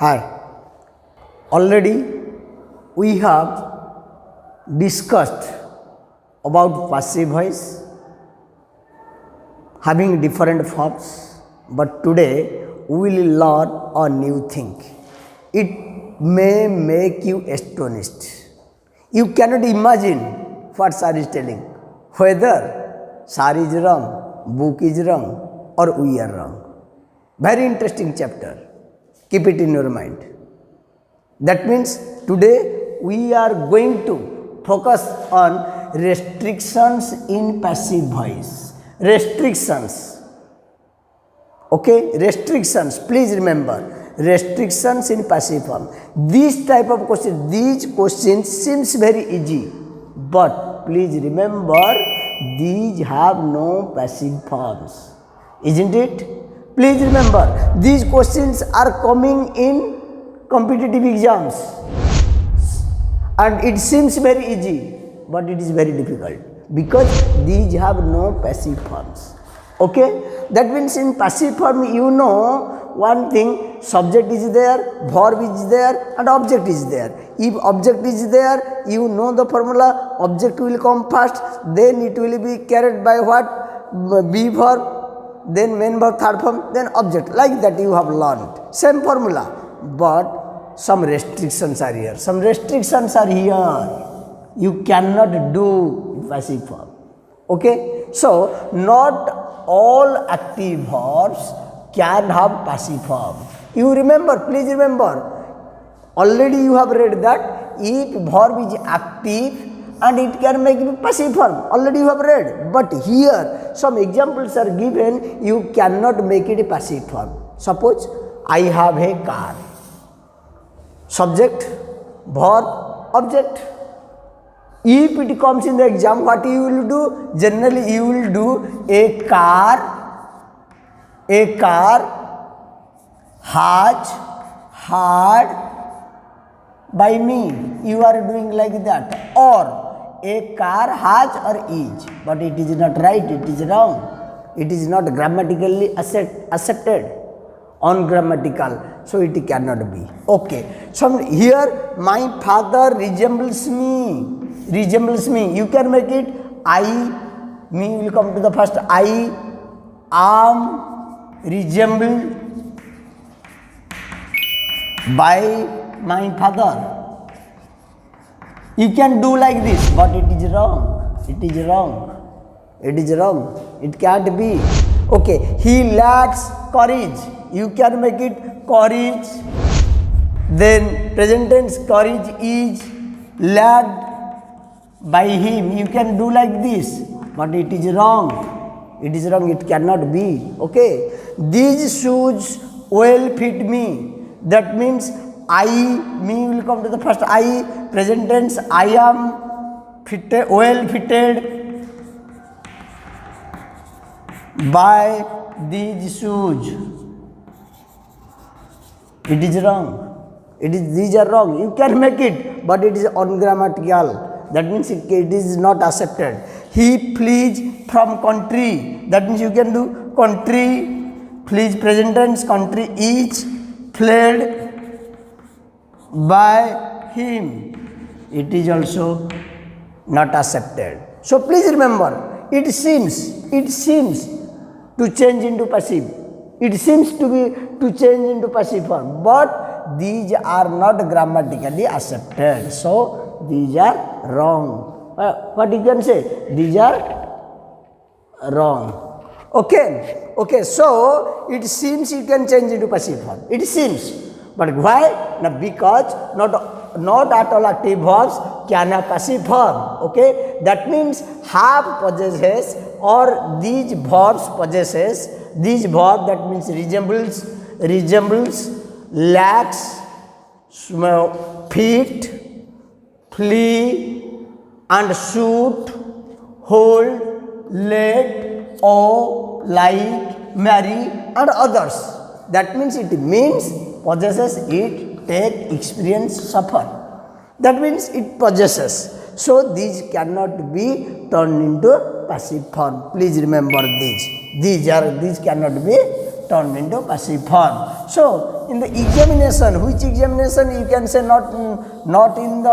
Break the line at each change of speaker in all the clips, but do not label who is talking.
Hi. Already we have discussed about passive voice having different forms, but today we will learn a new thing. It may make you astonished. You cannot imagine what sir is telling. Whether sir is wrong, book is wrong, or we are wrong. Very interesting chapter. Keep it in your mind. That means today we are going to focus on restrictions in passive voice. Restrictions. Okay, restrictions. Please remember, restrictions in passive form. These type of questions, these questions seems very easy, but please remember, these have no passive forms, isn't it? Please remember, these questions are coming in competitive exams, and it seems very easy, but it is very difficult because these have no passive forms. Okay, that means in passive form, you know one thing: subject is there, verb is there, and object is there. If object is there, you know the formula: object will come first, then it will be carried by what? Be verb, then main verb, third form, then object. Like that you have learned. Same formula, but some restrictions are here. Some restrictions are here. You cannot do passive form. Okay, so not all active verbs can have passive form. You remember, please remember, already you have read that if verb is active and it can make it passive form, already you have read, but here some examples are given, you cannot make it a passive form. Suppose I have a car, subject, verb, object. If it comes in the exam, what you will do? Generally you will do a car has had by me. You are doing like that. Or a car has or is. But it is not right, it is wrong. It is not grammatically accepted. Ungrammatical. So it cannot be. Okay. So here my father resembles me. Resembles me. You can make it me will come to the first. I am resembled by my father. You can do like this, but it is wrong. It is wrong. It is wrong. It can't be. Okay. He lacks courage. You can make it courage. Then present tense, courage is lacked by him. You can do like this, but it is wrong. It is wrong. It cannot be. Okay. These shoes well fit me. That means me will come to the first. Present tense, I am fitted, well fitted by these shoes. It is wrong. These are wrong. You can make it, but it is ungrammatical. That means it is not accepted. He flees from country. That means you can do country, flees present tense, country is fled by him. It is also not accepted. So please remember, it seems to change into passive. It seems to change into passive form, but these are not grammatically accepted. So these are wrong. What you can say? These are wrong. Okay. So it seems you can change into passive form. It seems, but why? Now because not at all active verbs can have passive form. Okay. That means have possesses or these verbs possesses. These verb, that means resembles, lacks, fit, flee, and shoot, hold, let, owe, like, marry, and others. That means it means possesses, it, take, experience, suffer. That means it possesses. So these cannot be turned into passive form. Please remember these. These cannot be turned into passive form. So, in the examination, which examination you can say not in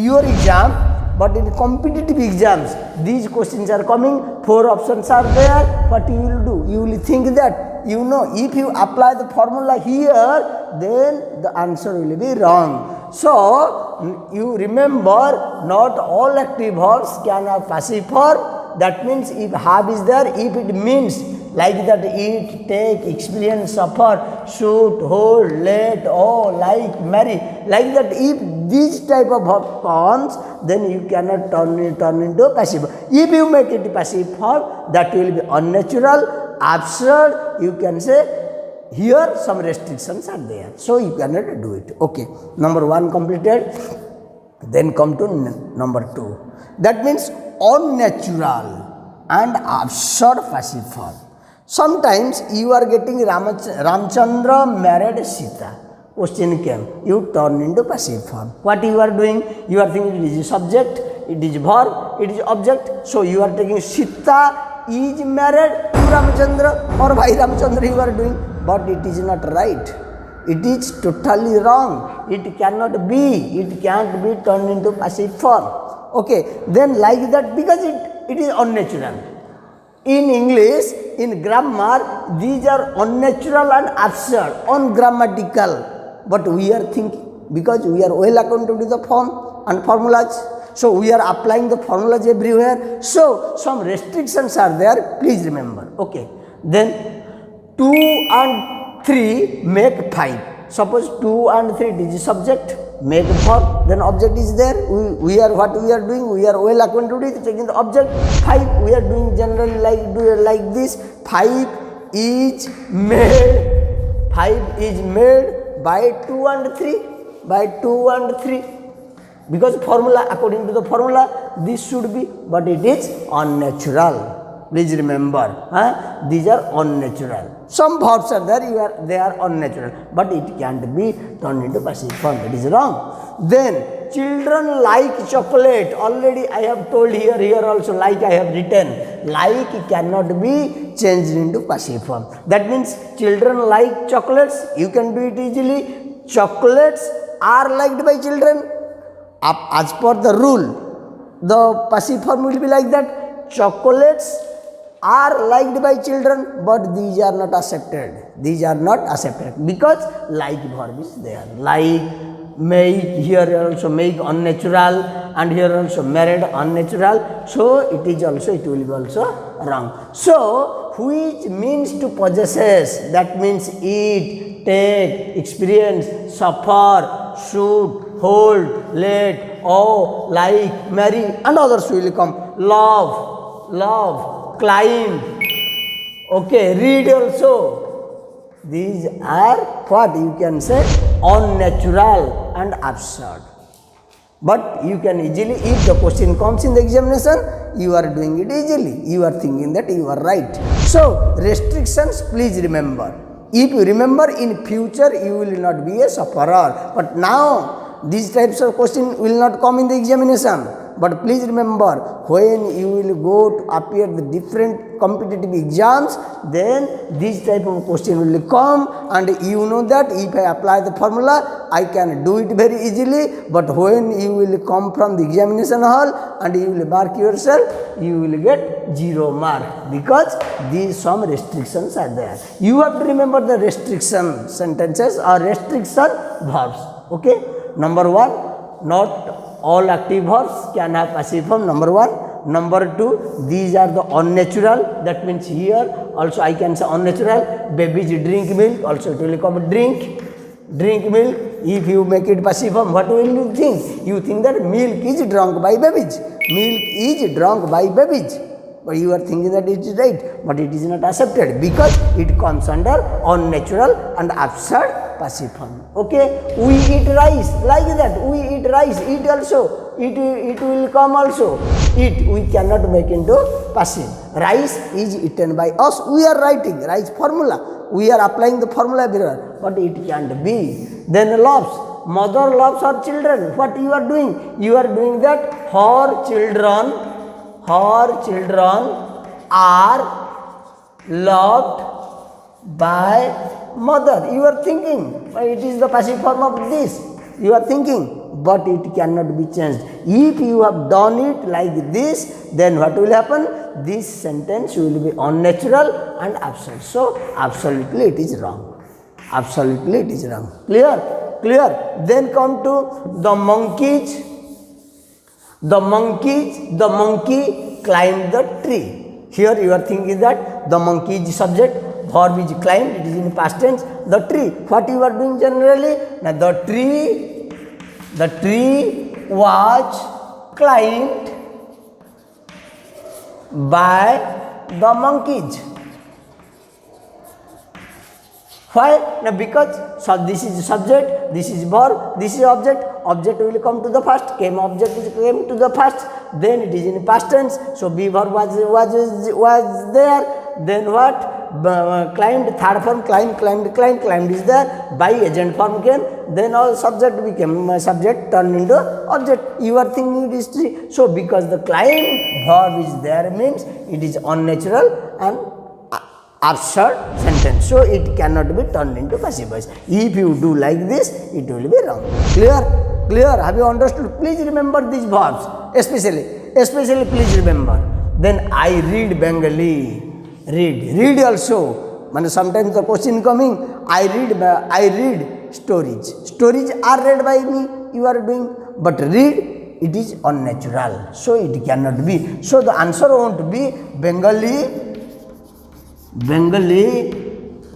your exam, but in competitive exams, these questions are coming, 4 options are there, what you will do? You will think that, if you apply the formula here, then the answer will be wrong. So, you remember, not all active verbs can have passive form. That means if have is there, if it means like that, eat, take, experience, suffer, shoot, hold, let, like, marry, like that, if these type of verb comes, then you cannot turn into passive. If you make it passive form, that will be unnatural, absurd, you can say. Here some restrictions are there, so you cannot do it. Okay, number 1 completed. Then come to number 2. That means unnatural and absurd passive form. Sometimes you are getting Ramchandra married Sita. Question came, you turn into passive form. What you are doing? You are thinking it is subject, it is verb, it is object. So you are taking Sita is married to Ramchandra or Bhai Ramchandra you are doing. But it is not right. It is totally wrong. It cannot be. It can't be turned into passive form. Okay. Then like that, because it is unnatural. In English, in grammar, these are unnatural and absurd, ungrammatical. But we are thinking, because we are well acquainted with the form and formulas. So we are applying the formulas everywhere. So some restrictions are there. Please remember. Okay. Then 2 and 3 make 5. Suppose 2 and 3 it is subject, make verb, then object is there. We are what we are doing, we are well acquainted with taking the object. 5 we are doing generally like this. 5 is made by 2 and 3, because formula, according to the formula, this should be, but it is unnatural. Please remember, these are unnatural. Some verbs are there, they are unnatural, but it can't be turned into passive form. It is wrong. Then, children like chocolate. Already I have told here also, like I have written, like cannot be changed into passive form. That means children like chocolates, you can do it easily. Chocolates are liked by children. As per the rule, the passive form will be like that. Chocolates are liked by children, but these are not accepted. These are not accepted because like verb is there. Like, make, here also make unnatural, and here also married unnatural. So it will be also wrong. So which means to possesses, that means eat, take, experience, suffer, shoot, hold, let, like, marry, and others will come. Love, climb, okay, read also. These are what you can say unnatural and absurd. But you can easily, if the question comes in the examination, you are doing it easily. You are thinking that you are right. So, restrictions, please remember. If you remember, in future you will not be a sufferer. But now, these types of questions will not come in the examination. But please remember, when you will go to appear the different competitive exams, then this type of question will come, and you know that if I apply the formula, I can do it very easily. But when you will come from the examination hall and you will mark yourself, you will get 0 mark, because these some restrictions are there. You have to remember the restriction sentences or restriction verbs. Okay. Number 1, not all active verbs can have passive form. Number 1. Number 2, these are the unnatural. That means here also I can say unnatural. Babies drink milk, also it will come drink milk. If you make it passive form, what will you think? You think that milk is drunk by babies. Milk is drunk by babies. But you are thinking that it is right, but it is not accepted because it comes under unnatural and absurd passive form. Okay, we eat rice, like that. We eat rice, eat also. It will come also. Eat, we cannot make into passive. Rice is eaten by us. We are writing rice formula. We are applying the formula everywhere, but it can't be. Then loves. Mother loves her children. What you are doing? You are doing that her children are loved by mother. You are thinking it is the passive form of this. You are thinking, but it cannot be changed. If you have done it like this, then what will happen? This sentence will be unnatural and absurd. So absolutely it is wrong. Absolutely it is wrong. Clear? Clear. Then come to the monkeys. The monkey climbed the tree. Here you are thinking that the monkey is subject, verb is climbed, it is in past tense. The tree, what you are doing generally? Now the tree was climbed by the monkeys. Why? Now because this is subject, this is verb, this is object. Object will come to the first. Came to the first. Then it is in past tense. So be verb was there. Then what? Climbed. Third form climbed is there. By agent form came. Then all subject became subject turned into object. You are thinking it is tree. So because the climb verb is there means it is unnatural and absurd sentence. So it cannot be turned into passive voice. If you do like this, it will be wrong. Clear? Clear? Have you understood? Please remember these verbs. Especially please remember. Then I read Bengali. Read also. Sometimes the question coming, I read stories. Stories are read by me, you are doing. But read, it is unnatural. So it cannot be. So the answer won't be Bengali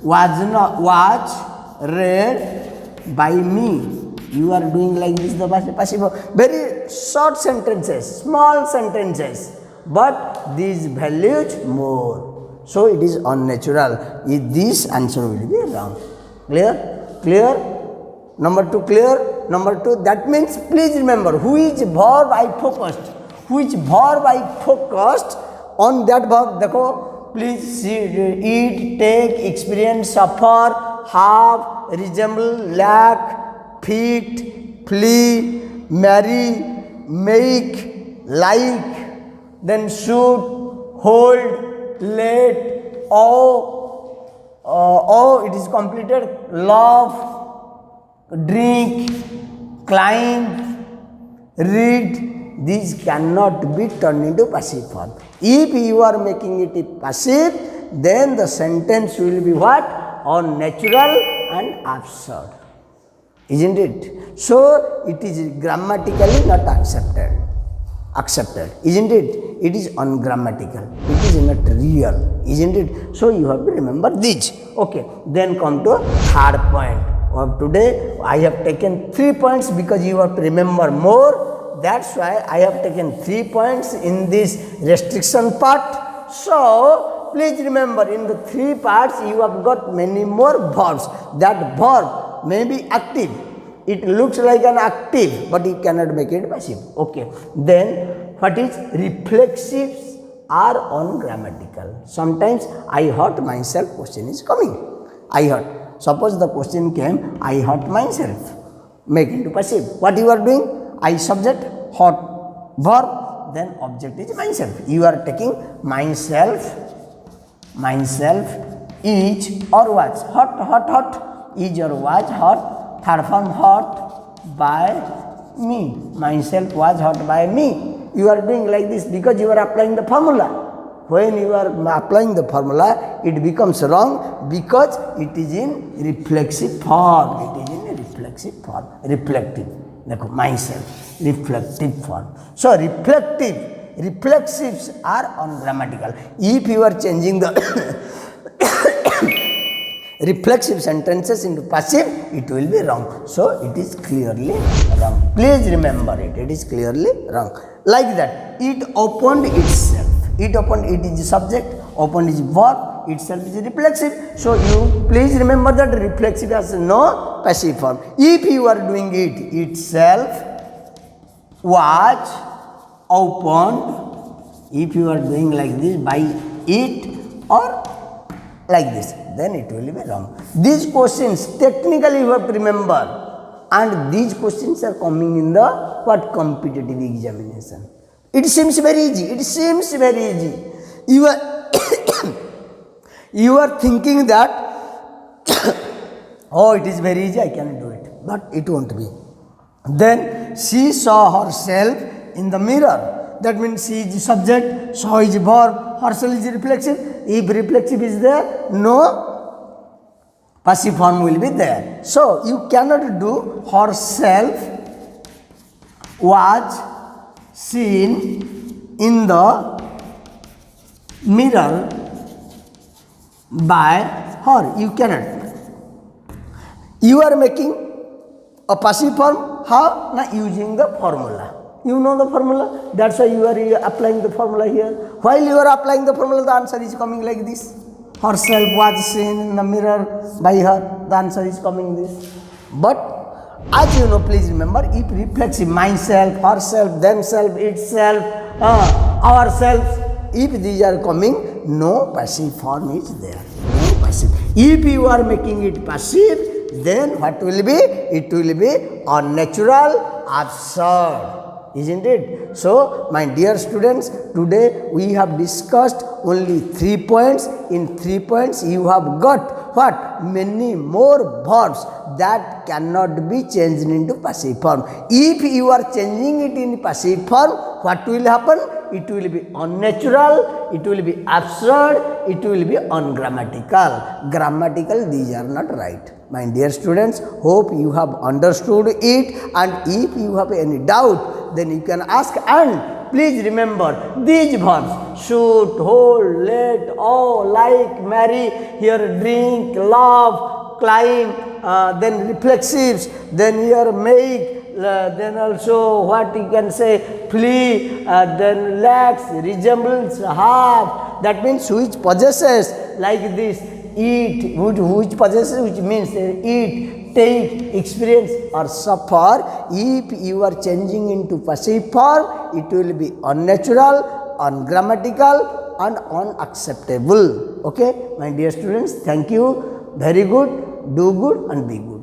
was read by me. You are doing like this, the passive. Very short sentences, small sentences, but these values more. So it is unnatural. This answer will be wrong. Clear? Number 2, clear? Number 2, that means please remember which verb I focused. On that verb, देखो, please see, eat, take, experience, suffer, have, resemble, lack, feat, flee, marry, make, like, then shoot, hold, let, it is completed, love, drink, climb, read. These cannot be turned into passive form. If you are making it passive, then the sentence will be what? Unnatural and absurd. Isn't it? So it is grammatically not accepted. Isn't it? It is ungrammatical. It is not real. Isn't it? So you have to remember this. Okay. Then come to third point of today. I have taken 3 points because you have to remember more. That's why I have taken 3 points in this restriction part. So please remember, in the 3 parts you have got many more verbs. That verb may be active. It looks like an active, but you cannot make it passive. Okay. Then what is reflexives are ungrammatical. Sometimes I hurt myself question is coming. I hurt. Suppose the question came, I hurt myself. Make into passive. What you are doing? I subject, hurt, verb, then object is myself. You are taking myself is or was. Hurt, is or was hurt. Third form hurt by me. Myself was hurt by me. You are doing like this because you are applying the formula. When you are applying the formula, it becomes wrong because it is in reflexive form. Reflective. Myself, reflective form. So reflexives are ungrammatical. If you are changing the reflexive sentences into passive, it will be wrong. So it is clearly wrong. Please remember it. It is clearly wrong. Like that. It opened itself. It opened, it is subject. Opened is verb. Itself is reflexive. So you please remember that reflexive has no passive form. If you are doing it, itself was opened. If you are doing like this by it or like this, then it will be wrong. These questions technically you have to remember, and these questions are coming in the what competitive examination. It seems very easy. You are you are thinking that Oh, it is very easy, I can do it. But it won't be. Then she saw herself in the mirror. That means she is subject, saw is verb, herself is reflexive. If reflexive is there, no passive form will be there. So you cannot do herself was seen in the mirror by her. You cannot. You are making a passive form. How? Now using the formula. You know the formula. That's why you are applying the formula here. While you are applying the formula, the answer is coming like this. Herself was seen in the mirror by her. The answer is coming this. But as you know, please remember, if reflexive, myself, herself, themselves, itself, ourselves, if these are coming, no passive form is there. No passive. If you are making it passive, then what will be? It will be unnatural, absurd. Isn't it? So, my dear students, today we have discussed only 3 points. In 3 points, you have got what? Many more verbs that cannot be changed into passive form. If you are changing it in passive form, what will happen? It will be unnatural, it will be absurd, it will be ungrammatical. Grammatical, these are not right. My dear students, hope you have understood it, and if you have any doubt, then you can ask. And please remember these verbs: shoot, hold, let, owe, like, marry, here drink, love, climb, then reflexives, then here make, then also what you can say, flee, then lax, resembles, half. That means which possesses, like this, eat, which possesses, which means eat, take, experience or suffer. If you are changing into passive form, it will be unnatural, ungrammatical and unacceptable. Okay, my dear students, thank you. Very good, do good and be good.